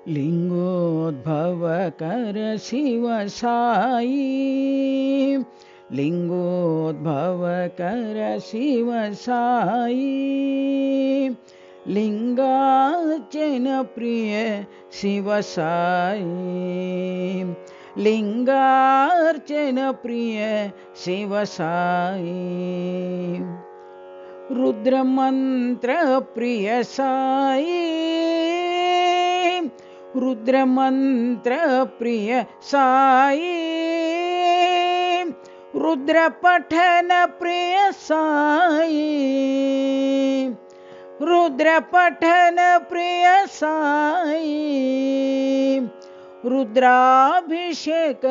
लिंगोद्भवकर शिव साई, लिंगोद्भवकर शिव साई, लिंगार्चन प्रिय शिव साई, लिंगार्चन प्रिय शिव साई, रुद्रमंत्र प्रिय साई, रुद्रमंत्र प्रिय साई, रुद्र पठन प्रिय साई, रुद्र पठन प्रिय साई, रुद्राभिषेक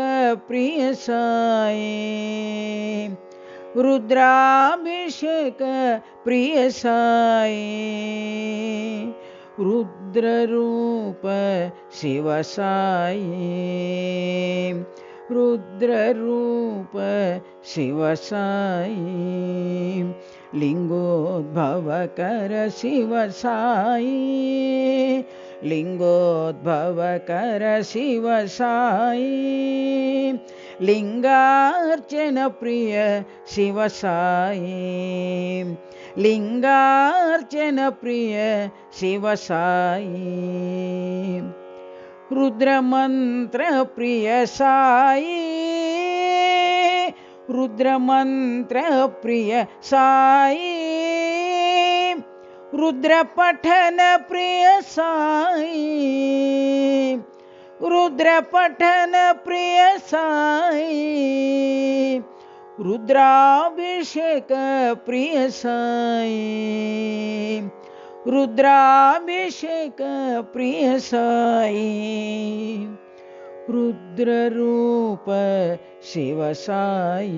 प्रिय साई, रुद्राभिषेक प्रिय साई, रुद्र रूप शिव साई, रुद्र रूप शिव साई, लिंगोद्भवकर शिव साई, लिंगोद्भवकर शिव साई, लिंगार्चन प्रिय शिव साई, लिंगार्चन प्रिय शिव साई, रुद्रमंत्र प्रिय साई, रुद्रमंत्र प्रिय साई, रुद्र पठन प्रिय साई, रुद्र पठन प्रिय साई, रुद्राभिषेक प्रिय साई, रुद्राभिषेक प्रिय साई, रुद्र रूप शिव साई,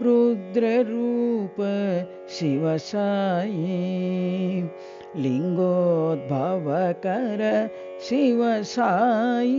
रुद्र रूप शिव साई, लिंगोद्भवकर शिव साई।